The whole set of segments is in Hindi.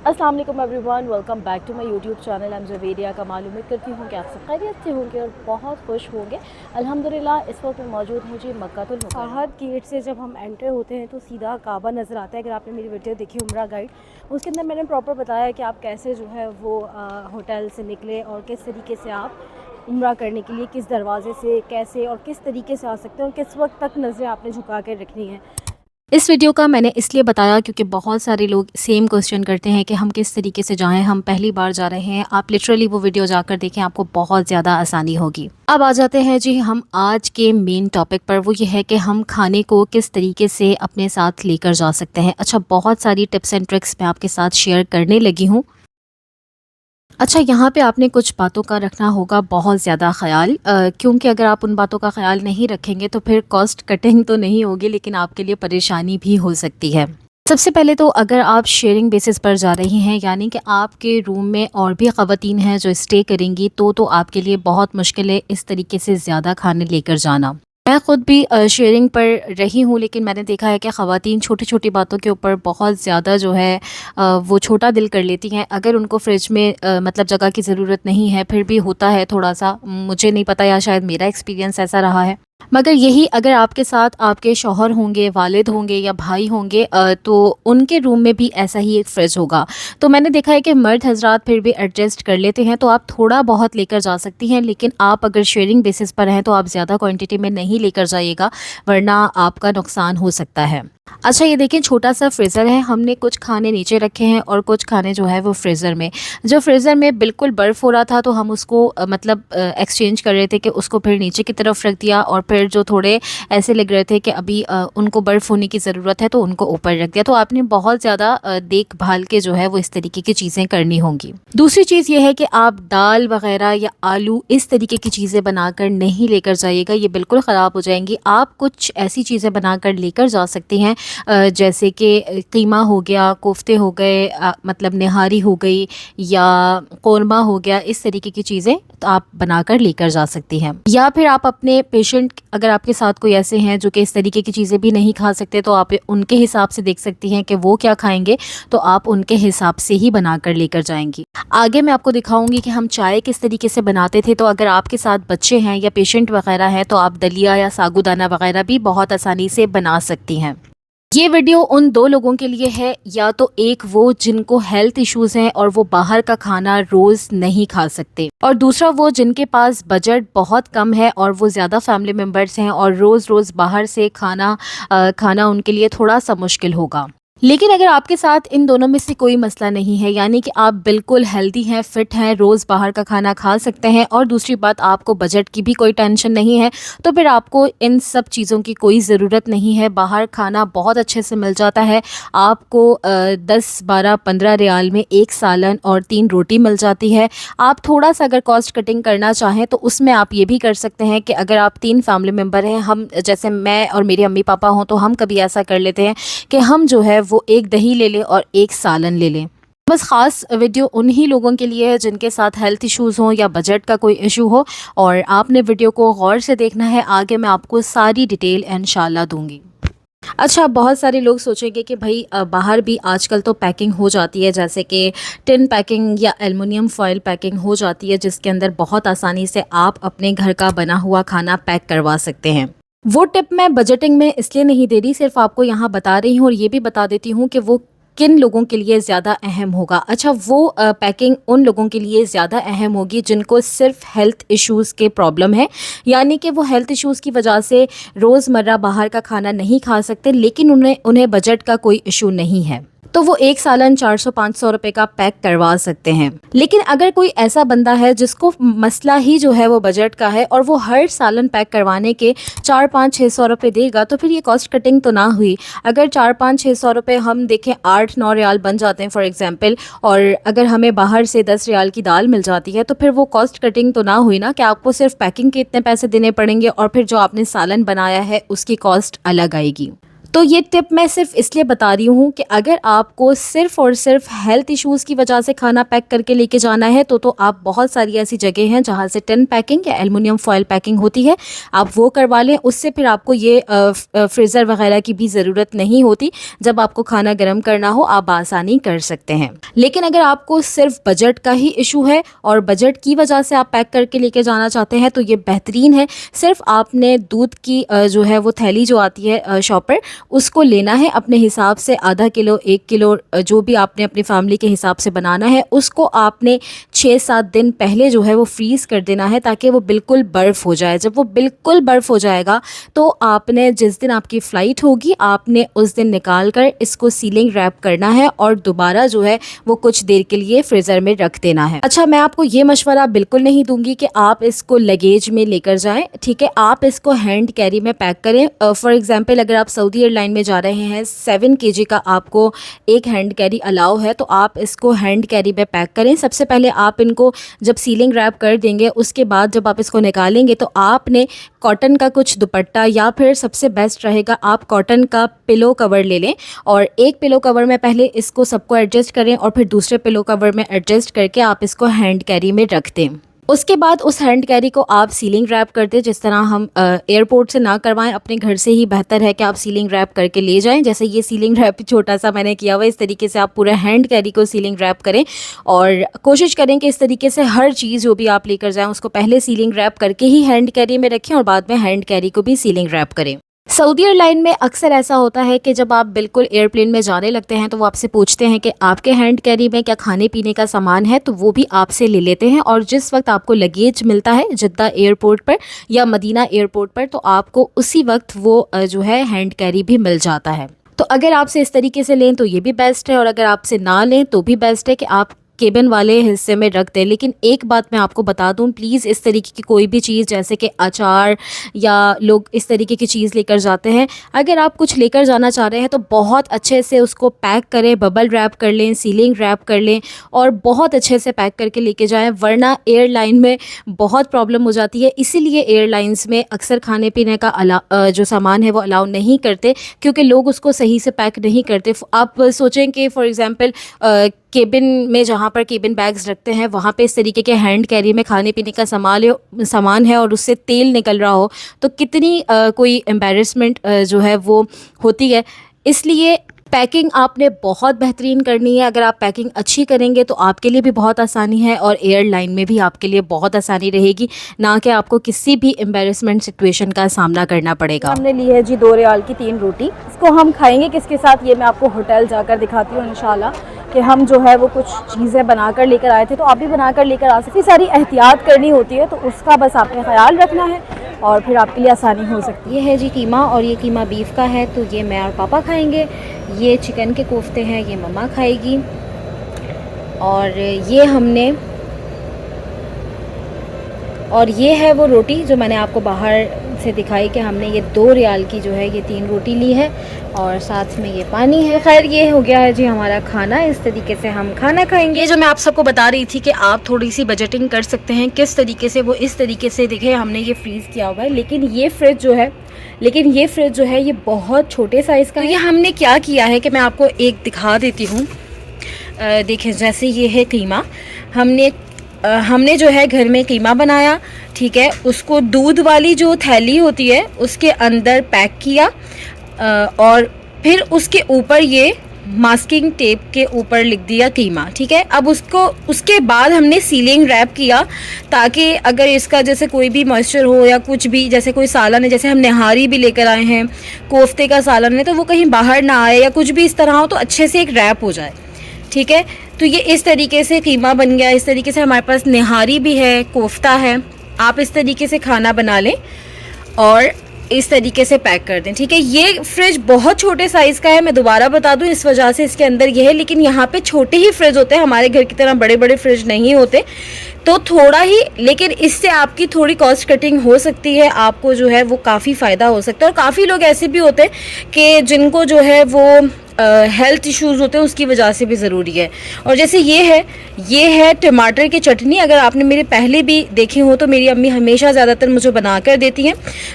अस्सलाम वालेकुम everyone, welcome back to my YouTube channel. I am Zaveria Kamal. उम्मीद करती हूँ कि आप सब खैरियत से होंगे और बहुत खुश होंगे। अल्हम्दुलिल्लाह इस वक्त मैं मौजूद हूँ जी मक्कातुल मुकर्रमा। फहद गेट से जब हम एंटर होते हैं तो सीधा काबा नज़र आता है। अगर आपने मेरी वीडियो देखी उम्रा गाइड, उसके अंदर मैंने प्रॉपर बताया कि आप कैसे जो है वो होटल से निकले और किस तरीके से आप उम्रा करने के लिए किस दरवाज़े से कैसे और किस तरीके से आ सकते हैं और किस वक्त तक नज़रें आपने झुका कर रखनी है। इस वीडियो का मैंने इसलिए बताया क्योंकि बहुत सारे लोग सेम क्वेश्चन करते हैं कि हम किस तरीके से जाएं, हम पहली बार जा रहे हैं। आप लिटरली वो वीडियो जाकर देखें, आपको बहुत ज़्यादा आसानी होगी। अब आ जाते हैं जी हम आज के मेन टॉपिक पर। वो ये है कि हम खाने को किस तरीके से अपने साथ लेकर जा सकते हैं। अच्छा, बहुत सारी टिप्स एंड ट्रिक्स मैं आपके साथ शेयर करने लगी हूँ। अच्छा, यहाँ पे आपने कुछ बातों का रखना होगा बहुत ज़्यादा ख़याल, क्योंकि अगर आप उन बातों का ख़याल नहीं रखेंगे तो फिर कॉस्ट कटिंग तो नहीं होगी, लेकिन आपके लिए परेशानी भी हो सकती है। सबसे पहले तो अगर आप शेयरिंग बेसिस पर जा रही हैं, यानी कि आपके रूम में और भी ख़वातीन हैं जो स्टे करेंगी, तो आपके लिए बहुत मुश्किल है इस तरीके से ज़्यादा खाने लेकर जाना। मैं ख़ुद भी शेयरिंग पर रही हूँ, लेकिन मैंने देखा है कि ख़वातीन छोटी-छोटी बातों के ऊपर बहुत ज़्यादा जो है वो छोटा दिल कर लेती हैं। अगर उनको फ्रिज में मतलब जगह की ज़रूरत नहीं है, फिर भी होता है थोड़ा-सा, मुझे नहीं पता या शायद मेरा एक्सपीरियंस ऐसा रहा है। मगर यही अगर आपके साथ आपके शौहर होंगे, वालिद होंगे या भाई होंगे, तो उनके रूम में भी ऐसा ही एक फ्रिज होगा। तो मैंने देखा है कि मर्द हज़रात फिर भी एडजस्ट कर लेते हैं, तो आप थोड़ा बहुत लेकर जा सकती हैं, लेकिन आप अगर शेयरिंग बेसिस पर हैं तो आप ज़्यादा क्वांटिटी में नहीं लेकर जाइएगा, वरना आपका नुकसान हो सकता है। अच्छा, ये देखें छोटा सा फ्रीज़र है, हमने कुछ खाने नीचे रखे हैं और कुछ खाने जो है वो फ्रीज़र में। जो फ्रीज़र में बिल्कुल बर्फ़ हो रहा था तो हम उसको मतलब एक्सचेंज कर रहे थे कि उसको फिर नीचे की तरफ रख दिया, और फिर जो थोड़े ऐसे लग रहे थे कि अभी उनको बर्फ़ होने की ज़रूरत है तो उनको ऊपर रख दिया। तो आपने बहुत ज़्यादा देखभाल के जो है वो इस तरीके की चीज़ें करनी होंगी। दूसरी चीज़ ये है कि आप दाल वग़ैरह या आलू इस तरीके की चीज़ें बनाकर नहीं लेकर जाइएगा, ये बिल्कुल ख़राब हो जाएँगी। आप कुछ ऐसी चीज़ें बनाकर लेकर जा सकती हैं, जैसे कि कीमा हो गया, कोफ्ते हो गए, मतलब निहारी हो गई या कोरमा हो गया, इस तरीके की चीज़ें तो आप बनाकर लेकर जा सकती हैं। या फिर आप अपने पेशेंट, अगर आपके साथ कोई ऐसे हैं जो कि इस तरीके की चीज़ें भी नहीं खा सकते, तो आप उनके हिसाब से देख सकती हैं कि वो क्या खाएंगे, तो आप उनके हिसाब से ही बनाकर लेकर जाएंगी। आगे मैं आपको दिखाऊंगी कि हम चाय किस तरीके से बनाते थे। तो अगर आपके साथ बच्चे हैं या पेशेंट वगैरह हैं, तो आप दलिया या साबूदाना वगैरह भी बहुत आसानी से बना सकती हैं। ये वीडियो उन दो लोगों के लिए है, या तो एक वो जिनको हेल्थ इश्यूज़ हैं और वो बाहर का खाना रोज़ नहीं खा सकते, और दूसरा वो जिनके पास बजट बहुत कम है और वो ज़्यादा फैमिली मेम्बर्स हैं और रोज़ रोज़ बाहर से खाना उनके लिए थोड़ा सा मुश्किल होगा। लेकिन अगर आपके साथ इन दोनों में से कोई मसला नहीं है, यानी कि आप बिल्कुल हेल्दी हैं, फिट हैं, रोज़ बाहर का खाना खा सकते हैं, और दूसरी बात आपको बजट की भी कोई टेंशन नहीं है, तो फिर आपको इन सब चीज़ों की कोई ज़रूरत नहीं है। बाहर खाना बहुत अच्छे से मिल जाता है। आपको 10, 12, 15 रियाल में 1 सालन और 3 रोटी मिल जाती है। आप थोड़ा सा अगर कॉस्ट कटिंग करना चाहें तो उसमें आप ये भी कर सकते हैं कि अगर आप 3 फैमिली मेम्बर हैं, हम जैसे मैं और मेरे अम्मी पापा हों, तो हम कभी ऐसा कर लेते हैं कि हम जो है वो एक दही ले लें और एक सालन ले लें। बस ख़ास वीडियो उन्हीं लोगों के लिए है जिनके साथ हेल्थ इश्यूज़ हों या बजट का कोई इशू हो, और आपने वीडियो को गौर से देखना है। आगे मैं आपको सारी डिटेल इंशाल्लाह दूंगी। अच्छा, बहुत सारे लोग सोचेंगे कि भाई बाहर भी आजकल तो पैकिंग हो जाती है, जैसे कि टिन पैकिंग या एल्युमिनियम फॉयल पैकिंग हो जाती है, जिसके अंदर बहुत आसानी से आप अपने घर का बना हुआ खाना पैक करवा सकते हैं। वो टिप मैं बजटिंग में इसलिए नहीं दे रही, सिर्फ आपको यहाँ बता रही हूँ, और ये भी बता देती हूँ कि वो किन लोगों के लिए ज़्यादा अहम होगा। अच्छा, वो पैकिंग उन लोगों के लिए ज़्यादा अहम होगी जिनको सिर्फ हेल्थ इश्यूज़ के प्रॉब्लम है, यानी कि वो हेल्थ इश्यूज़ की वजह से रोज़मर्रा बाहर का खाना नहीं खा सकते, लेकिन उन्हें बजट का कोई इशू नहीं है, तो वो एक सालन 400-500 रुपए का पैक करवा सकते हैं। लेकिन अगर कोई ऐसा बंदा है जिसको मसला ही जो है वो बजट का है, और वो हर सालन पैक करवाने के 400-500-600 रुपए देगा, तो फिर ये कॉस्ट कटिंग तो ना हुई। अगर 400-500-600 रुपए हम देखें 8-9 रियाल बन जाते हैं फॉर एग्जांपल, और अगर हमें बाहर से 10 रियाल की दाल मिल जाती है, तो फिर वो कॉस्ट कटिंग तो ना हुई ना, कि आपको सिर्फ पैकिंग के इतने पैसे देने पड़ेंगे और फिर जो आपने सालन बनाया है उसकी कॉस्ट अलग आएगी। तो ये टिप मैं सिर्फ इसलिए बता रही हूँ कि अगर आपको सिर्फ़ और सिर्फ हेल्थ इश्यूज़ की वजह से खाना पैक करके लेके जाना है तो आप बहुत सारी ऐसी जगह हैं जहाँ से टिन पैकिंग या एल्युमिनियम फॉयल पैकिंग होती है, आप वो करवा लें। उससे फिर आपको ये फ्रीज़र वगैरह की भी ज़रूरत नहीं होती। जब आपको खाना गर्म करना हो आप आसानी कर सकते हैं। लेकिन अगर आपको सिर्फ बजट का ही इशू है और बजट की वजह से आप पैक करके लेके जाना चाहते हैं तो ये बेहतरीन है। सिर्फ आपने दूध की जो है वो थैली जो आती है शॉपर, उसको लेना है अपने हिसाब से, आधा किलो 1 किलो जो भी आपने अपनी फैमिली के हिसाब से बनाना है, उसको आपने 6-7 दिन पहले जो है वो फ्रीज़ कर देना है ताकि वो बिल्कुल बर्फ़ हो जाए। जब वो बिल्कुल बर्फ़ हो जाएगा तो आपने जिस दिन आपकी फ़्लाइट होगी आपने उस दिन निकाल कर इसको सीलिंग रैप करना है और दोबारा जो है वो कुछ देर के लिए फ्रीज़र में रख देना है। अच्छा, मैं आपको ये मशवरा बिल्कुल नहीं दूंगी कि आप इसको लगेज में लेकर जाएं, ठीक है। आप इसको हैंड कैरी में पैक करें। फॉर एग्जांपल अगर आप सऊदी एयरलाइन में जा रहे हैं, 7 kg का आपको एक हैंड कैरी अलाउ है, तो आप इसको हैंड कैरी में पैक करें। सबसे पहले आप इनको जब सीलिंग रैप कर देंगे उसके बाद जब आप इसको निकालेंगे तो आपने कॉटन का कुछ दुपट्टा या फिर सबसे बेस्ट रहेगा आप कॉटन का पिलो कवर ले लें और एक पिलो कवर में पहले इसको सबको एडजस्ट करें और फिर दूसरे पिलो कवर में एडजस्ट करके आप इसको हैंड कैरी में रख दें। उसके बाद उस हैंड कैरी को आप सीलिंग रैप कर दें। जिस तरह हम एयरपोर्ट से ना करवाएं, अपने घर से ही बेहतर है कि आप सीलिंग रैप करके ले जाएं। जैसे ये सीलिंग रैप छोटा सा मैंने किया हुआ, इस तरीके से आप पूरा हैंड कैरी को सीलिंग रैप करें और कोशिश करें कि इस तरीके से हर चीज़ जो भी आप लेकर जाएं उसको पहले सीलिंग रैप करके ही हैंड कैरी में रखें और बाद में हैंड कैरी को भी सीलिंग रैप करें। सऊदी एयरलाइन में अक्सर ऐसा होता है कि जब आप बिल्कुल एयरप्लेन में जाने लगते हैं तो वो आपसे पूछते हैं कि आपके हैंड कैरी में क्या खाने पीने का सामान है, तो वो भी आपसे ले लेते हैं। और जिस वक्त आपको लगेज मिलता है जिद्दा एयरपोर्ट पर या मदीना एयरपोर्ट पर, तो आपको उसी वक्त वो जो है हैंड कैरी भी मिल जाता है। तो अगर आपसे इस तरीके से लें तो ये भी बेस्ट है और अगर आपसे ना लें तो भी बेस्ट है कि आप केबिन वाले हिस्से में रख दें। लेकिन एक बात मैं आपको बता दूं, प्लीज़ इस तरीके की कोई भी चीज़ जैसे कि अचार या लोग इस तरीके की चीज़ लेकर जाते हैं, अगर आप कुछ लेकर जाना चाह रहे हैं तो बहुत अच्छे से उसको पैक करें, बबल रैप कर लें, सीलिंग रैप कर लें और बहुत अच्छे से पैक करके लेके जाएं, वरना एयरलाइन में बहुत प्रॉब्लम हो जाती है। इसीलिए एयरलाइंस में अक्सर खाने पीने का जो सामान है वो अलाउ नहीं करते क्योंकि लोग उसको सही से पैक नहीं करते। आप सोचें कि फॉर एग्ज़ाम्पल केबिन में जहाँ पर केबिन बैग्स रखते हैं वहाँ पे इस तरीके के हैंड कैरी में खाने पीने का सामान है और उससे तेल निकल रहा हो तो कितनी कोई एम्बैरेसमेंट जो है वो होती है। इसलिए पैकिंग आपने बहुत बेहतरीन करनी है। अगर आप पैकिंग अच्छी करेंगे तो आपके लिए भी बहुत आसानी है और एयरलाइन में भी आपके लिए बहुत आसानी रहेगी, ना कि आपको किसी भी एम्बैरेसमेंट सिचुएशन का सामना करना पड़ेगा। हमने ली है जी 2 रियाल की 3 रोटी। इसको हम खाएंगे किसके साथ ये मैं आपको होटल जाकर दिखाती हूँ इंशाल्लाह कि हम जो है वो कुछ चीज़ें बनाकर लेकर आए थे, तो आप भी बनाकर लेकर आ सकते हैं। सारी एहतियात करनी होती है तो उसका बस आपने ख्याल रखना है और फिर आपके लिए आसानी हो सकती है। ये है जी कीमा और ये कीमा बीफ का है, तो ये मैं और पापा खाएंगे। ये चिकन के कोफ्ते हैं, ये मम्मा खाएगी। और ये हमने और ये है वो रोटी जो मैंने आपको बाहर से दिखाई कि हमने ये 2 रियाल की जो है ये 3 रोटी ली है और साथ में ये पानी है। खैर ये हो गया है जी हमारा खाना। इस तरीके से हम खाना खाएंगे। ये जो मैं आप सबको बता रही थी कि आप थोड़ी सी बजटिंग कर सकते हैं किस तरीके से, वो इस तरीके से देखें हमने ये फ्रीज़ किया हुआ है। लेकिन ये फ्रिज जो है ये बहुत छोटे साइज़ का है। ये हमने क्या किया है कि मैं आपको एक दिखा देती हूँ। देखें, जैसे ये है कीमा, हमने जो है घर में कीमा बनाया, ठीक है। उसको दूध वाली जो थैली होती है उसके अंदर पैक किया और फिर उसके ऊपर ये मास्किंग टेप के ऊपर लिख दिया कीमा, ठीक है। अब उसके बाद हमने सीलिंग रैप किया ताकि अगर इसका जैसे कोई भी मॉइस्चर हो या कुछ भी, जैसे कोई सालन है, जैसे हम निहारी भी लेकर आए हैं, कोफ्ते का सालन है, तो वो कहीं बाहर ना आए या कुछ भी इस तरह हो तो अच्छे से एक रैप हो जाए, ठीक है। तो ये इस तरीके से कीमा बन गया। इस तरीके से हमारे पास निहारी भी है, कोफ्ता है। आप इस तरीके से खाना बना लें और इस तरीके से पैक कर दें, ठीक है। ये फ्रिज बहुत छोटे साइज़ का है, मैं दोबारा बता दूं, इस वजह से इसके अंदर ये है। लेकिन यहाँ पे छोटे ही फ्रिज होते हैं, हमारे घर की तरह बड़े बड़े फ्रिज नहीं होते, तो थोड़ा ही, लेकिन इससे आपकी थोड़ी कॉस्ट कटिंग हो सकती है, आपको जो है वो काफ़ी फ़ायदा हो सकता है। और काफ़ी लोग ऐसे भी होते हैं कि जिनको जो है वो हेल्थ इश्यूज़ होते हैं उसकी वजह से भी ज़रूरी है। और जैसे ये है टमाटर की चटनी। अगर आपने मेरे पहले भी देखी हो तो मेरी अम्मी हमेशा ज़्यादातर मुझे बना कर देती हैं,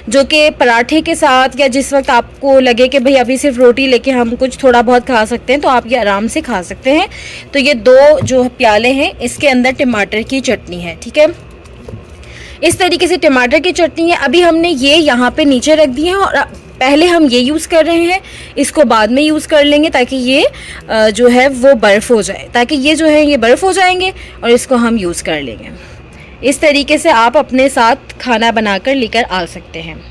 जो कि पराठे के साथ या जिस वक्त आपको लगे कि भाई अभी सिर्फ रोटी लेके हम कुछ थोड़ा बहुत खा सकते हैं तो आप ये आराम से खा सकते हैं। तो ये 2 जो प्याले हैं इसके अंदर टमाटर की चटनी है, ठीक है। इस तरीके से टमाटर की चटनी है। अभी हमने ये यहाँ पे नीचे रख दी है और पहले हम ये यूज़ कर रहे हैं, इसको बाद में यूज़ कर लेंगे ताकि ये जो है वो बर्फ़ हो जाए, ताकि ये जो है ये बर्फ़ हो जाएंगे और इसको हम यूज़ कर लेंगे। इस तरीके से आप अपने साथ खाना बनाकर लेकर आ सकते हैं।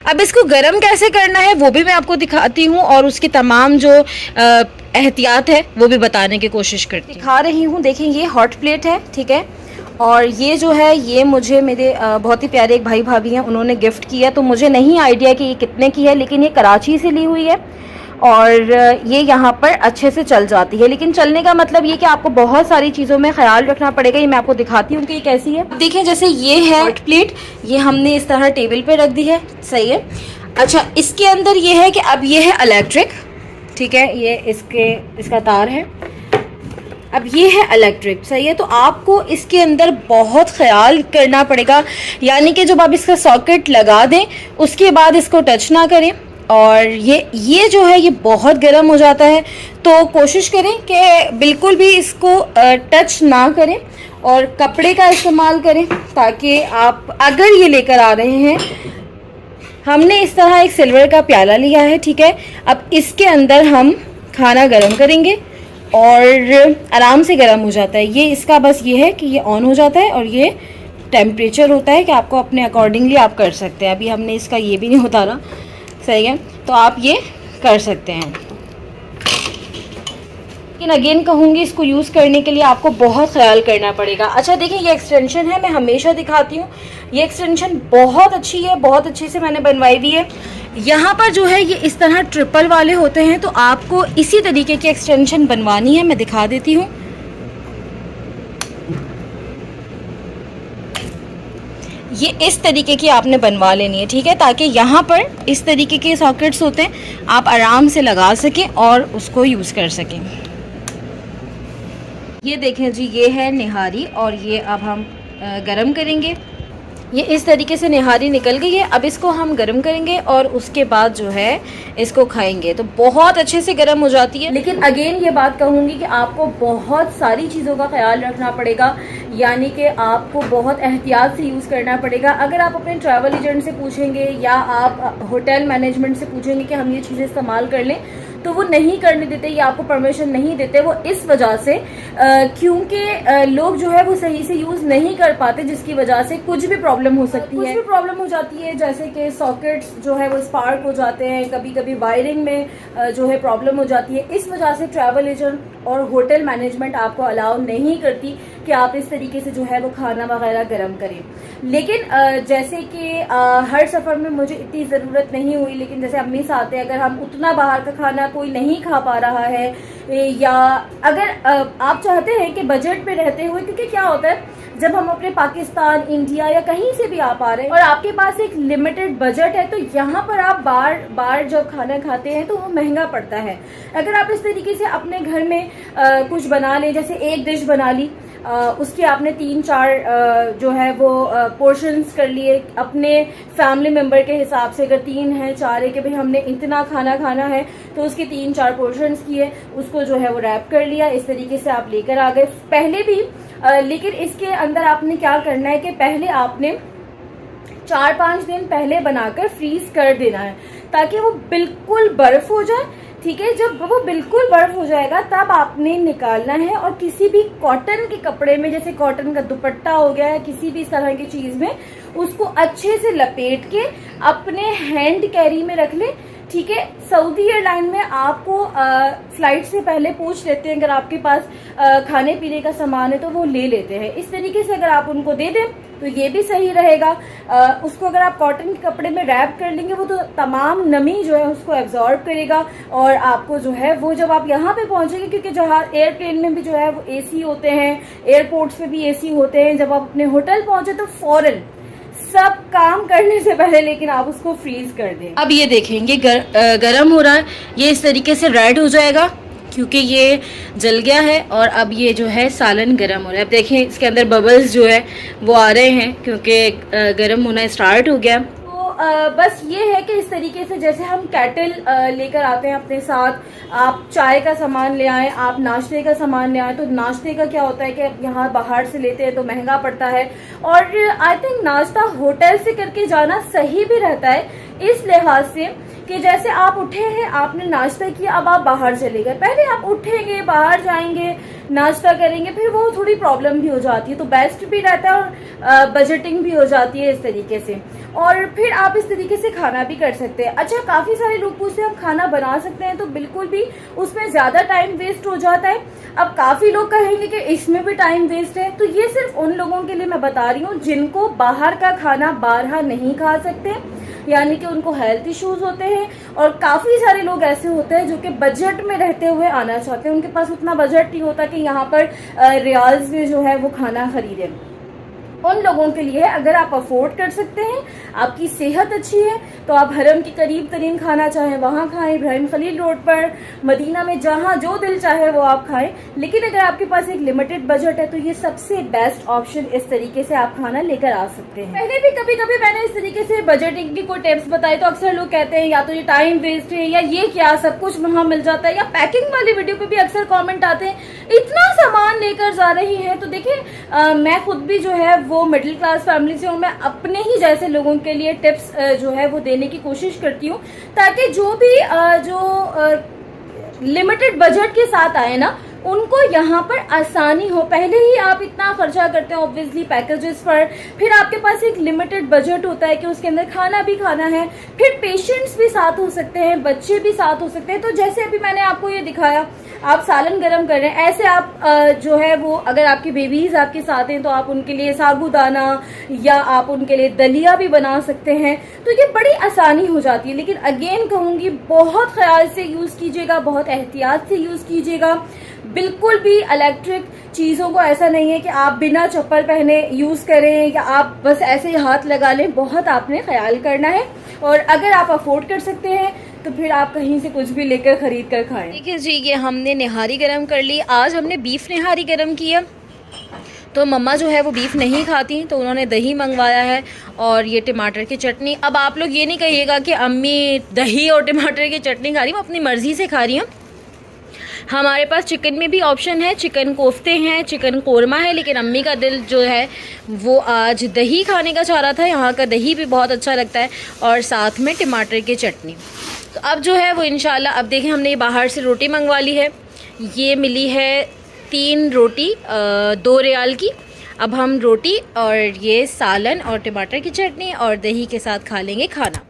अब इसको गरम कैसे करना है वो भी मैं आपको दिखाती हूँ और उसकी तमाम जो एहतियात है वो भी बताने की कोशिश करती दिखा रही हूँ। देखिए ये हॉट प्लेट है, ठीक है। और ये जो है ये मुझे मेरे बहुत ही प्यारे एक भाई भाभी हैं, उन्होंने गिफ्ट किया। तो मुझे नहीं आइडिया कि ये कितने की है, लेकिन ये कराची से ली हुई है और ये यहाँ पर अच्छे से चल जाती है। लेकिन चलने का मतलब ये कि आपको बहुत सारी चीज़ों में ख्याल रखना पड़ेगा। ये मैं आपको दिखाती हूँ कि ये कैसी है। देखिए जैसे ये है हॉट प्लेट, ये हमने इस तरह टेबल पे रख दी है, सही है। अच्छा, इसके अंदर ये है कि अब ये है इलेक्ट्रिक, ठीक है, ये इसका तार है। अब ये है इलेक्ट्रिक, सही है। तो आपको इसके अंदर बहुत ख्याल करना पड़ेगा, यानी कि जब आप इसका सॉकेट लगा दें उसके बाद इसको टच ना करें। और ये जो है ये बहुत गर्म हो जाता है, तो कोशिश करें कि बिल्कुल भी इसको टच ना करें और कपड़े का इस्तेमाल करें, ताकि आप अगर ये लेकर आ रहे हैं, हमने इस तरह एक सिल्वर का प्याला लिया है, ठीक है। अब इसके अंदर हम खाना गर्म करेंगे और आराम से गर्म हो जाता है। ये इसका बस ये है कि ये ऑन हो जाता है और ये टेम्परेचर होता है कि आपको अपने अकॉर्डिंगली आप कर सकते हैं। अभी हमने इसका ये भी नहीं उतारा, सही है, तो आप ये कर सकते हैं। लेकिन अगेन कहूँगी इसको यूज़ करने के लिए आपको बहुत ख्याल करना पड़ेगा। अच्छा देखिए ये एक्सटेंशन है, मैं हमेशा दिखाती हूँ। ये एक्सटेंशन बहुत अच्छी है, बहुत अच्छे से मैंने बनवाई हुई है। यहाँ पर जो है ये इस तरह ट्रिपल वाले होते हैं, तो आपको इसी तरीके की एक्सटेंशन बनवानी है। मैं दिखा देती हूँ। ये इस तरीके की आपने बनवा लेनी है, ठीक है, ताकि यहाँ पर इस तरीके के सॉकेट्स होते हैं, आप आराम से लगा सकें और उसको यूज़ कर सकें। ये देखें जी, ये है निहारी और ये अब हम गरम करेंगे। ये इस तरीके से निहारी निकल गई है। अब इसको हम गरम करेंगे और उसके बाद जो है इसको खाएंगे तो बहुत अच्छे से गरम हो जाती है। लेकिन अगेन ये बात कहूँगी कि आपको बहुत सारी चीज़ों का ख्याल रखना पड़ेगा, यानी कि आपको बहुत एहतियात से यूज़ करना पड़ेगा। अगर आप अपने ट्रैवल एजेंट से पूछेंगे या आप होटल मैनेजमेंट से पूछेंगे कि हम ये चीज़ें इस्तेमाल कर लें, तो वो नहीं करने देते या आपको परमिशन नहीं देते। वो इस वजह से क्योंकि लोग जो है वो सही से यूज़ नहीं कर पाते, जिसकी वजह से कुछ भी प्रॉब्लम हो सकती है। कुछ भी प्रॉब्लम हो जाती है, जैसे कि सॉकेट्स जो है वो स्पार्क हो जाते हैं, कभी कभी वायरिंग में जो है प्रॉब्लम हो जाती है। इस वजह से ट्रैवल एजेंट और होटल मैनेजमेंट आपको अलाउ नहीं करती कि आप इस तरीके से जो है वो खाना वगैरह गर्म करें। लेकिन जैसे कि हर सफ़र में मुझे इतनी ज़रूरत नहीं हुई, लेकिन जैसे अम्मी साथ है, अगर हम उतना बाहर का खाना कोई नहीं खा पा रहा है, या अगर आप चाहते हैं कि बजट पे रहते हुए, क्योंकि क्या होता है जब हम अपने पाकिस्तान, इंडिया या कहीं से भी आप आ रहे हैं और आपके पास एक लिमिटेड बजट है, तो यहाँ पर आप बार बार जब खाना खाते हैं तो वो महंगा पड़ता है। अगर आप इस तरीके से अपने घर में कुछ बना लें, जैसे एक डिश बना ली, उसके आपने 3-4 जो है वो पोर्शंस कर लिए अपने फैमिली मेंबर के हिसाब से। अगर 3 है 4 है कि भाई हमने इतना खाना खाना है, तो उसके 3-4 पोर्शंस किए, उसको जो है वो रैप कर लिया। इस तरीके से आप लेकर आ गए पहले भी। लेकिन इसके अंदर आपने क्या करना है कि पहले आपने 4-5 दिन पहले बनाकर फ्रीज कर देना है, ताकि वो बिल्कुल बर्फ हो जाए, ठीक है। जब वो बिल्कुल बर्फ हो जाएगा तब आपने निकालना है और किसी भी कॉटन के कपड़े में, जैसे कॉटन का दुपट्टा हो गया है, किसी भी इस तरह की चीज में उसको अच्छे से लपेट के अपने हैंड कैरी में रख ले, ठीक है। सऊदी एयरलाइन में आपको फ्लाइट से पहले पूछ लेते हैं, अगर आपके पास खाने पीने का सामान है तो वो ले लेते हैं। इस तरीके से अगर आप उनको दे दें तो ये भी सही रहेगा। उसको अगर आप कॉटन के कपड़े में रैप कर लेंगे, वो तो तमाम नमी जो है उसको एब्जॉर्ब करेगा और आपको जो है वो जब आप यहाँ पे पहुंचेंगे, क्योंकि जहाँ एयरप्लेन में भी जो है वो एसी होते हैं, एयरपोर्ट्स पे भी एसी होते हैं, जब आप अपने होटल पहुंचे तो फौरन सब काम करने से पहले लेकिन आप उसको फ्रीज कर दें। अब ये देखेंगे गरम हो रहा है, ये इस तरीके से रेड हो जाएगा क्योंकि ये जल गया है। और अब ये जो है सालन गरम हो रहा है। अब देखें इसके अंदर बबल्स जो है वो आ रहे हैं क्योंकि गरम होना स्टार्ट हो गया। बस ये है कि इस तरीके से जैसे हम केटल लेकर आते हैं अपने साथ, आप चाय का सामान ले आएँ, आप नाश्ते का सामान ले आएँ, तो नाश्ते का क्या होता है कि यहाँ बाहर से लेते हैं तो महंगा पड़ता है, और आई थिंक नाश्ता होटल से करके जाना सही भी रहता है इस लिहाज से कि जैसे आप उठे हैं, आपने नाश्ता किया, अब आप बाहर चले गए, पहले आप उठेंगे, बाहर जाएंगे, नाश्ता करेंगे, फिर वो थोड़ी प्रॉब्लम भी हो जाती है। तो बेस्ट भी रहता है और बजटिंग भी हो जाती है इस तरीके से। और फिर आप इस तरीके से खाना भी कर सकते हैं। अच्छा, काफ़ी सारे लोग पूछते हैं हम खाना बना सकते हैं, तो बिल्कुल भी उसमें ज़्यादा टाइम वेस्ट हो जाता है। अब काफ़ी लोग कहेंगे कि इसमें भी टाइम वेस्ट है, तो ये सिर्फ उन लोगों के लिए मैं बता रही हूँ जिनको बाहर का खाना बारहा नहीं खा सकते, यानी कि उनको हेल्थ इश्यूज होते हैं। और काफ़ी सारे लोग ऐसे होते हैं जो कि बजट में रहते हुए आना चाहते हैं, उनके पास उतना बजट नहीं होता कि यहाँ पर रियाल्स में जो है वो खाना खरीदें। उन लोगों के लिए अगर आप अफोर्ड कर सकते हैं, आपकी सेहत अच्छी है, तो आप हरम के करीब तरीन खाना चाहें वहाँ खाएं, इब्राहिम खलील रोड पर, मदीना में, जहाँ जो दिल चाहे वो आप खाएं। लेकिन अगर आपके पास एक लिमिटेड बजट है तो ये सबसे बेस्ट ऑप्शन, इस तरीके से आप खाना लेकर आ सकते हैं। पहले भी कभी कभी मैंने इस तरीके से बजटिंग की कोई टिप्स बताई तो अक्सर लोग कहते हैं या तो ये टाइम वेस्ट है, या ये क्या सब कुछ वहाँ मिल जाता है, या पैकिंग वाली वीडियो पे भी अक्सर कॉमेंट आते हैं इतना सामान लेकर जा रही है। तो देखिए, मैं खुद भी जो है वो मिडिल क्लास फैमिली से हूँ, मैं अपने ही जैसे लोगों के लिए टिप्स जो है वो देने की कोशिश करती हूँ, ताकि जो भी लिमिटेड बजट के साथ आए ना, उनको यहाँ पर आसानी हो। पहले ही आप इतना खर्चा करते हैं ऑब्वियसली पैकेजेस पर, फिर आपके पास एक लिमिटेड बजट होता है कि उसके अंदर खाना भी खाना है, फिर पेशेंट्स भी साथ हो सकते हैं, बच्चे भी साथ हो सकते हैं। तो जैसे अभी मैंने आपको ये दिखाया, आप सालन गरम कर रहे हैं, ऐसे आप जो है वो अगर आपकी बेबीज आपके साथ हैं तो आप उनके लिए साबूदाना या आप उनके लिए दलिया भी बना सकते हैं। तो ये बड़ी आसानी हो जाती है। लेकिन अगेन कहूँगी, बहुत ख्याल से यूज़ कीजिएगा, बहुत एहतियात से यूज़ कीजिएगा। बिल्कुल भी इलेक्ट्रिक चीज़ों को ऐसा नहीं है कि आप बिना चप्पल पहने यूज़ करें या आप बस ऐसे ही हाथ लगा लें, बहुत आपने ख्याल करना है। और अगर आप अफोर्ड कर सकते हैं तो फिर आप कहीं से कुछ भी लेकर खरीद कर खाएं। देखिए जी, ये हमने निहारी गरम कर ली। आज हमने बीफ निहारी गरम की है, तो मम्मा जो है वो बीफ नहीं खाती, तो उन्होंने दही मंगवाया है और ये टमाटर की चटनी। अब आप लोग ये नहीं कहिएगा कि अम्मी दही और टमाटर की चटनी खा रही हूँ, अपनी मर्ज़ी से खा रही हूँ। हमारे पास चिकन में भी ऑप्शन है, चिकन कोफ्ते हैं, चिकन कोरमा है, लेकिन अम्मी का दिल जो है वो आज दही खाने का चाह रहा था। यहाँ का दही भी बहुत अच्छा लगता है और साथ में टमाटर की चटनी। तो अब जो है वो इंशाल्लाह, अब देखें हमने बाहर से रोटी मंगवा ली है, ये मिली है 3 रोटी 2 रियाल की। अब हम रोटी और ये सालन और टमाटर की चटनी और दही के साथ खा लेंगे खाना।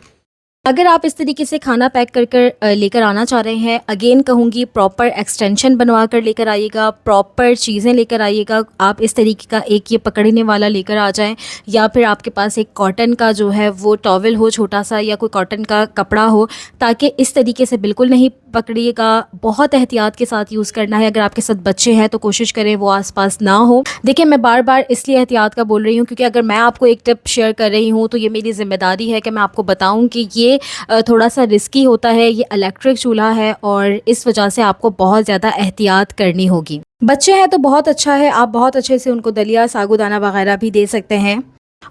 अगर आप इस तरीके से खाना पैक कर लेकर आना चाह रहे हैं, अगेन कहूँगी प्रॉपर एक्सटेंशन बनवा कर लेकर आइएगा, प्रॉपर चीज़ें लेकर आइएगा। आप इस तरीके का एक ये पकड़ने वाला लेकर आ जाएं, या फिर आपके पास एक कॉटन का जो है वो टॉवल हो छोटा सा, या कोई कॉटन का कपड़ा हो, ताकि इस तरीके से बिल्कुल नहीं पकड़िएगा। बहुत एहतियात के साथ यूज़ करना है। अगर आपके साथ बच्चे हैं तो कोशिश करें वो आसपास ना हो। देखिए, मैं बार बार इसलिए एहतियात का बोल रही हूँ क्योंकि अगर मैं आपको एक टिप शेयर कर रही हूँ तो ये मेरी ज़िम्मेदारी है कि मैं आपको बताऊँ कि ये थोड़ा सा रिस्की होता है, ये इलेक्ट्रिक चूल्हा है और इस वजह से आपको बहुत ज़्यादा एहतियात करनी होगी। बच्चे हैं तो बहुत अच्छा है, आप बहुत अच्छे से उनको दलिया, साबूदाना वगैरह भी दे सकते हैं।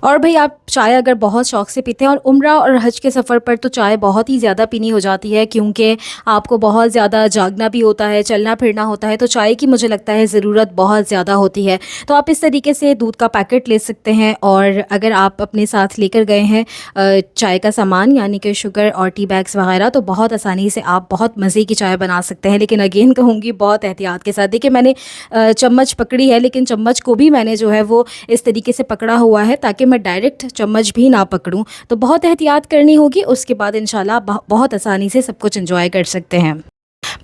और भाई, आप चाय अगर बहुत शौक़ से पीते हैं, और उम्रा और हज के सफ़र पर तो चाय बहुत ही ज़्यादा पीनी हो जाती है क्योंकि आपको बहुत ज़्यादा जागना भी होता है, चलना फिरना होता है, तो चाय की मुझे लगता है ज़रूरत बहुत ज़्यादा होती है। तो आप इस तरीके से दूध का पैकेट ले सकते हैं, और अगर आप अपने साथ लेकर गए हैं चाय का सामान यानी कि शुगर और टी बैग्स वगैरह, तो बहुत आसानी से आप बहुत मज़े की चाय बना सकते हैं। लेकिन अगेन कहूँगी बहुत एहतियात के साथ। देखिए, मैंने चम्मच पकड़ी है, लेकिन चम्मच को भी मैंने जो है वो इस तरीके से पकड़ा हुआ है ताकि मैं डायरेक्ट चम्मच भी ना पकड़ूं। तो बहुत एहतियात करनी होगी, उसके बाद इंशाल्लाह बहुत आसानी से सब कुछ एंजॉय कर सकते हैं।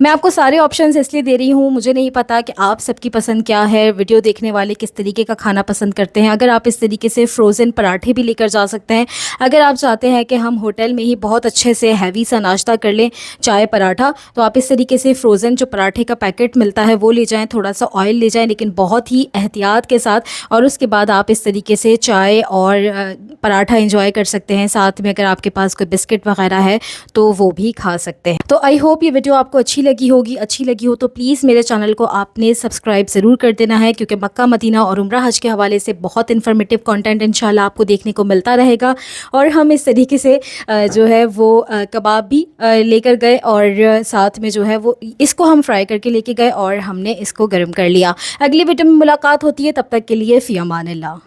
मैं आपको सारे ऑप्शंस इसलिए दे रही हूँ, मुझे नहीं पता कि आप सबकी पसंद क्या है, वीडियो देखने वाले किस तरीके का खाना पसंद करते हैं। अगर आप इस तरीके से फ़्रोज़न पराठे भी लेकर जा सकते हैं। अगर आप चाहते हैं कि हम होटल में ही बहुत अच्छे से हैवी सा नाश्ता कर लें, चाय पराठा, तो आप इस तरीके से फ़्रोज़न जो पराठे का पैकेट मिलता है वो ले जाएँ, थोड़ा सा ऑयल ले जाएँ, लेकिन बहुत ही एहतियात के साथ, और उसके बाद आप इस तरीके से चाय और पराठा एंजॉय कर सकते हैं। साथ में अगर आपके पास कोई बिस्किट वगैरह है तो वो भी खा सकते हैं। तो आई होप ये वीडियो आपको अच्छी लगी होगी। अच्छी लगी हो तो प्लीज़ मेरे चैनल को आपने सब्सक्राइब ज़रूर कर देना है, क्योंकि मक्का मदीना और उम्रा हज के हवाले से बहुत इन्फॉर्मेटिव कंटेंट इंशाल्लाह आपको देखने को मिलता रहेगा। और हम इस तरीके से जो है वो कबाब भी लेकर गए, और साथ में जो है वो इसको हम फ्राई करके लेके गए और हमने इसको गर्म कर लिया। अगली वीडियो में मुलाकात होती है, तब तक के लिए फ़ी अमान अल्लाह।